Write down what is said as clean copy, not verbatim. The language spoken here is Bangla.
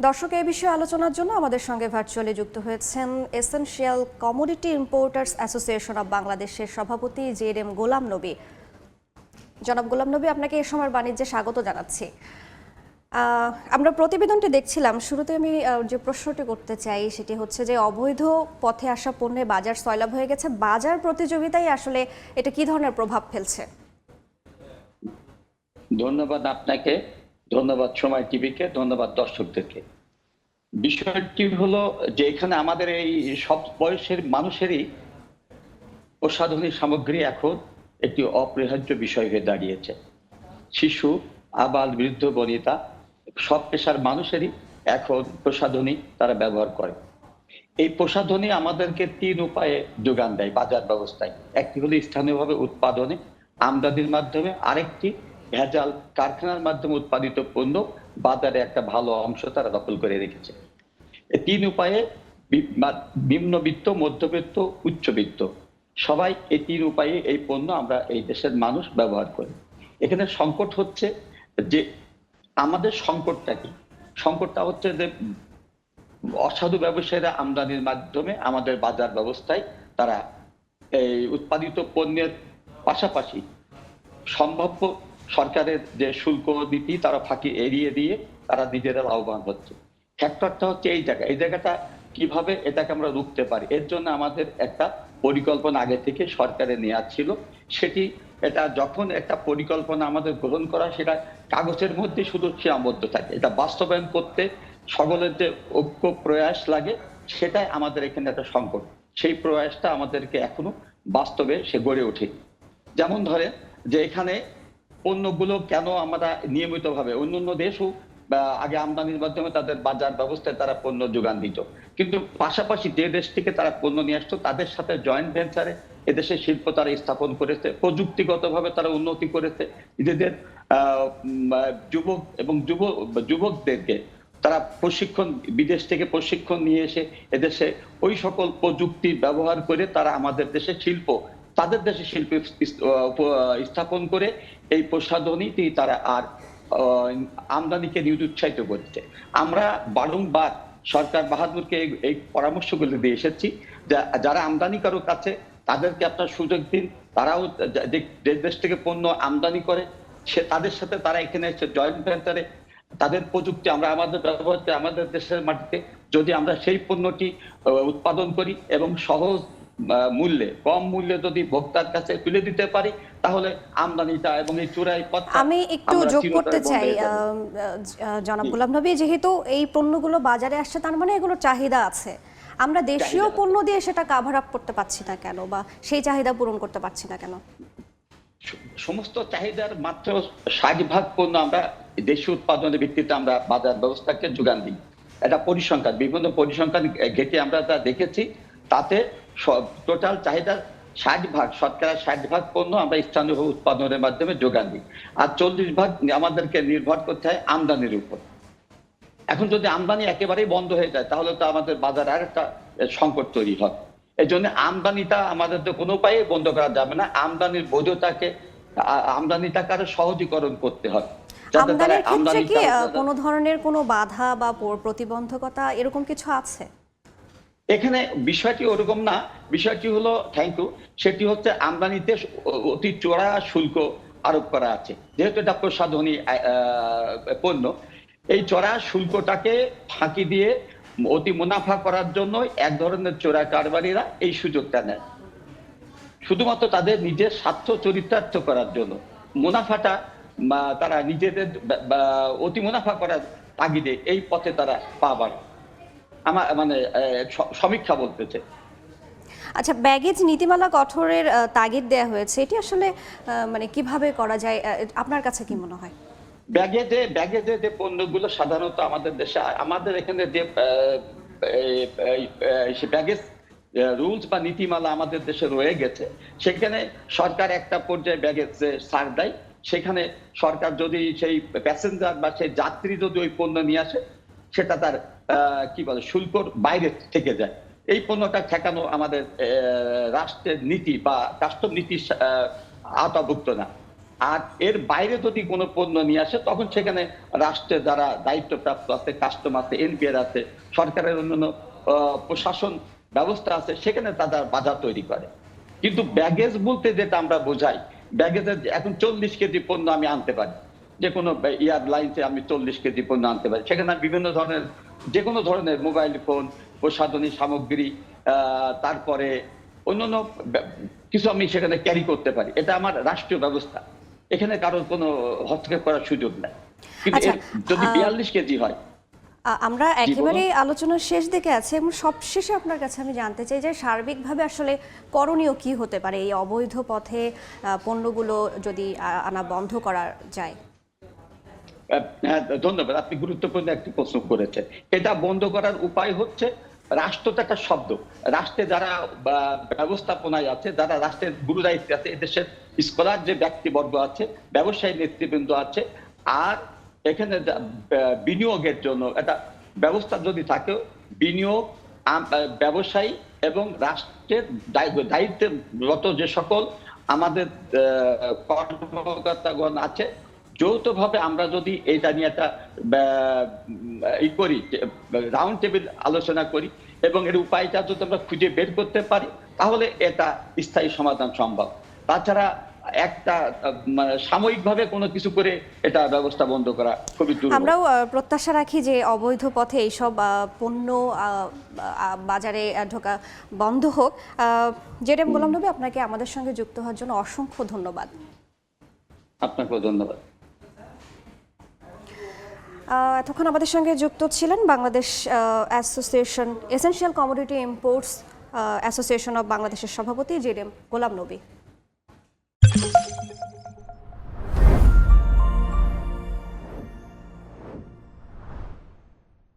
দর্শক এই বিষয়ে আলোচনার জন্য আমাদের সঙ্গে ভার্চুয়ালি যুক্ত হয়েছেন essential commodity importers association of বাংলাদেশের সভাপতি জেএম গোলাম নবী। জনাব গোলাম নবী, আপনাকে এই সময় বাণিজ্যে স্বাগত জানাচ্ছি। আমরা প্রতিবেদনটি দেখছিলাম, শুরুতে আমি যে প্রশ্নটি করতে চাই সেটি হচ্ছে যে অবৈধ পথে আসা পণ্যে বাজার সয়লাব হয়ে গেছে, বাজার প্রতিযোগিতায় আসলে এটা কি ধরনের প্রভাব ফেলছে? ধন্যবাদ আপনাকে, ধন্যবাদ সময় টিভিকে, ধন্যবাদ দর্শকদেরকে। বিষয়টি হলো যে এখানে আমাদের এই সব বয়সের মানুষেরই প্রসাধনী সামগ্রী এখন একটি অপরিহার্য বিষয় হয়ে দাঁড়িয়েছে। শিশু, আবাল, বৃদ্ধ, বনিতা সব পেশার মানুষেরই এখন প্রসাধনী তারা ব্যবহার করে। এই প্রসাধনী আমাদেরকে ৩ উপায়ে যোগান দেয় বাজার ব্যবস্থায়। একটি হলো স্থানীয়ভাবে উৎপাদনে, আমদানির মাধ্যমে, আরেকটি ভেজাল কারখানার মাধ্যমে উৎপাদিত পণ্য বাজারে একটা ভালো অংশ তারা দখল করে রেখেছে। এই ৩ উপায়ে নিম্নবিত্ত, মধ্যবিত্ত, উচ্চবিত্ত সবাই এই ৩ উপায়ে এই পণ্য আমরা এই দেশের মানুষ ব্যবহার করি। এখানে সংকট হচ্ছে যে আমাদের সংকটটা কি? সংকটটা হচ্ছে যে অসাধু ব্যবসায়ীরা আমদানির মাধ্যমে আমাদের বাজার ব্যবস্থায় তারা এই উৎপাদিত পণ্যের পাশাপাশি সম্ভাব্য সরকারের যে শুল্ক নীতি তারা ফাঁকি এড়িয়ে দিয়ে তারা নিজেরা লাভবান হচ্ছে। ফ্যাক্টরটা হচ্ছে এই জায়গাটা কিভাবে এটাকে আমরা রুখতে পারি, এর জন্য আমাদের একটা পরিকল্পনা আগে থেকে সরকারের নেওয়া ছিল। সেটি এটা যখন একটা পরিকল্পনা আমাদের গ্রহণ করা, সেটা কাগজের মধ্যে শুধু সীমাবদ্ধ থাকে, এটা বাস্তবায়ন করতে সকলের যে ঐক্য প্রয়াস লাগে সেটাই আমাদের এখানে একটা সংকট। সেই প্রয়াসটা আমাদেরকে এখনো বাস্তবে সে গড়ে ওঠে। যেমন ধরে যে এখানে পণ্যগুলো কেন আমরা নিয়মিতভাবে অন্যান্য দেশও আগে আমদানির মাধ্যমে তাদের বাজার ব্যবস্থায় তারা পণ্য যোগান দিত, কিন্তু পাশাপাশি যে দেশ থেকে তারা পণ্য নিয়ে আসতো তাদের সাথে জয়েন্ট ভেঞ্চারে এদেশের শিল্প তারা স্থাপন করেছে, প্রযুক্তিগতভাবে তারা উন্নতি করেছে, নিজেদের যুবক এবং যুবকদেরকে তারা প্রশিক্ষণ, বিদেশ থেকে প্রশিক্ষণ নিয়ে এসে এদেশে ওই সকল প্রযুক্তি ব্যবহার করে তারা আমাদের দেশে শিল্প, তাদের দেশে শিল্প স্থাপন করে এই প্রসাধনীটি তারা আর আমদানিকে নিরুৎসাহিত করছে। আমরা বারংবার সরকার বাহাদুরকে এই পরামর্শগুলো দিয়ে এসেছি, যারা আমদানিকারক আছে তাদেরকে আপনার সুযোগ দিন, তারাও যে দেশ থেকে পণ্য আমদানি করে সে তাদের সাথে তারা এখানে এসে জয়েন্ট ভেঞ্চারে তাদের প্রযুক্তি আমরা আমাদের ব্যবহার করে আমাদের দেশের মাটিতে যদি আমরা সেই পণ্যটি উৎপাদন করি এবং সহজ মূল্যে, কম মূল্যে যদি ভোক্তার কাছে তুলে দিতে পারি, তাহলে আমদানিটা এবং এই চোরাই পথ আমি একটু যোগ করতে চাই জনাব গোলাম নবী, যেহেতু এই পণ্যগুলো বাজারে আসছে তার মানে এগুলোর চাহিদা আছে, আমরা দেশীয় পণ্য দিয়ে সেটা কাভার আপ করতে পারছি না কেন, বা সেই চাহিদা পূরণ করতে পারছি না কেন? সমস্ত চাহিদার মাত্র 60% পণ্য আমরা দেশীয় উৎপাদনের ভিত্তিতে আমরা বাজার ব্যবস্থাকে যোগান দিই। এটা পরিসংখ্যান, বিভিন্ন পরিসংখ্যান ঘেঁটে আমরা তা দেখেছি, তাতে টোটাল চাহিদার 60%, শতকরা 60% পণ্য আমরা স্থানীয় উৎপাদনের মাধ্যমে যোগান দিই, আর 40% আমাদেরকে নির্ভর করতে হয় আমদানির উপর। এখন যদি আমদানি একেবারেই বন্ধ হয়ে যায় তাহলে তো আমাদের বাজারে আর একটা সংকট তৈরি হয়। এই জন্য আমদানিটা আমাদের তো কোনো উপায়ে বন্ধ করা যাবে না, আমদানির বৈধতাকে আমদানিটাকে আরো সহজীকরণ করতে হয়। আমদানির ক্ষেত্রে কি কোনো ধরনের কোনো বাধা বা প্রতিবন্ধকতা এরকম কিছু আছে? এখানে বিষয়টি ওরকম না, বিষয়টি হলো সেটি হচ্ছে আমদানিতে অতি চড়া শুল্ক আরোপ করা আছে, যেহেতু এটা প্রসাধনী পণ্য। এই চড়া শুল্কটাকে ফাঁকি দিয়ে অতি মুনাফা করার জন্য এক ধরনের চোরা কারবারিরা এই সুযোগটা নেয়, শুধুমাত্র তাদের নিজের স্বার্থ চরিতার্থ করার জন্য। মুনাফাটা তারা নিজেদের অতি মুনাফা করার তাগিদে এই পথে তারা পা বাড়ায়, আমার মানে সমীক্ষা বলতেছে। আচ্ছা, ব্যাগেজ নীতিমালা কঠোরের তাগিদ দেয়া হয়েছে, এটি আসলে মানে কিভাবে করা যায় আপনার কাছে কি মনে হয়? ব্যাগেজে যে পণ্যগুলো সাধারণত আমাদের দেশে, আমাদের এখানে যে ব্যাগেজ রুলস বা নীতিমালা আমাদের দেশে রয়ে গেছে, সেখানে সরকার একটা পর্যায়ে ব্যাগেজ ছাড় দেয়। সেখানে সরকার যদি সেই প্যাসেঞ্জার বা সেই যাত্রী যদি ওই পণ্য নিয়ে আসে, সেটা তার কি বলে শুল্কর বাইরে থেকে যায়। এই পণ্যটা ঠেকানো আমাদের রাষ্ট্রের নীতি বা কাস্টম নীতির আওতাভুক্ত না। আর এর বাইরে যদি কোনো পণ্য নিয়ে আসে তখন সেখানে রাষ্ট্রের যারা দায়িত্বপ্রাপ্ত আছে, কাস্টম আছে, এনপিআর আছে, সরকারের অন্যান্য প্রশাসন ব্যবস্থা আছে, সেখানে তারা বাজার তৈরি করে। কিন্তু ব্যাগেজ বলতে যেটা আমরা বোঝাই, ব্যাগেজের এখন 40 কেজি পণ্য আমি আনতে পারি, যে কোনো এয়ারলাইন্সে আমি 40 কেজি পণ্য আনতে পারি। সেখানে আমি বিভিন্ন ধরনের, যে কোনো ধরনের মোবাইল ফোন, প্রসাধনী সামগ্রী, তারপরে অন্যান্য কিছু আমি সেখানে ক্যারি করতে পারি। এটা আমার রাষ্ট্রীয় ব্যবস্থা, এখানে কারোর কোনো হস্তক্ষেপ করার সুযোগ নাই। কিন্তু আচ্ছা, যদি 42 কেজি হয়। আমরা একেবারে আলোচনার শেষ দিকে আছি এবং সবশেষে আপনার কাছে আমি জানতে চাই যে সার্বিকভাবে আসলে করণীয় কি হতে পারে এই অবৈধ পথে পণ্যগুলো যদি আনা বন্ধ করা যায়। হ্যাঁ, ধন্যবাদ, আপনি গুরুত্বপূর্ণ একটি প্রশ্ন করেছেন। এটা বন্ধ করার উপায় হচ্ছে, রাষ্ট্র তো একটা শব্দ, রাষ্ট্রে যারা ব্যবস্থাপনায় আছে, যারা রাষ্ট্রের গুরু দায়িত্বে আছে, এদেশের স্কলার যে ব্যক্তিবর্গ আছে, ব্যবসায়ী নেতৃবৃন্দ আছে, আর এখানে বিনিয়োগের জন্য একটা ব্যবস্থা যদি থাকে, বিনিয়োগ, ব্যবসায়ী এবং রাষ্ট্রের দায়িত্বরত যে সকল আমাদের কর্মকর্তাগণ আছে, যৌথভাবে আমরা যদি এটা নিয়ে একটা রাউন্ড টেবিল আলোচনা করি এবং এর উপায়টা যদি আমরা খুঁজে বের করতে পারি, তাহলে এটা স্থায়ী সমাধান সম্ভব। তাছাড়া একটা সাময়িকভাবে কোনো কিছু করে এটা ব্যবস্থা বন্ধ করা খুবই দুর্বল। আমরাও প্রত্যাশা রাখি যে অবৈধ পথে এইসব পণ্য বাজারে ঢোকা বন্ধ হোক। জেডএম গোলাম নবী, আপনাকে আমাদের সঙ্গে যুক্ত হওয়ার জন্য অসংখ্য ধন্যবাদ। আপনাকেও ধন্যবাদ। এতক্ষণ আমাদের সঙ্গে যুক্ত ছিলেন Bangladesh association essential commodity imports association of বাংলাদেশের সভাপতি জেডএম গোলাম নবী।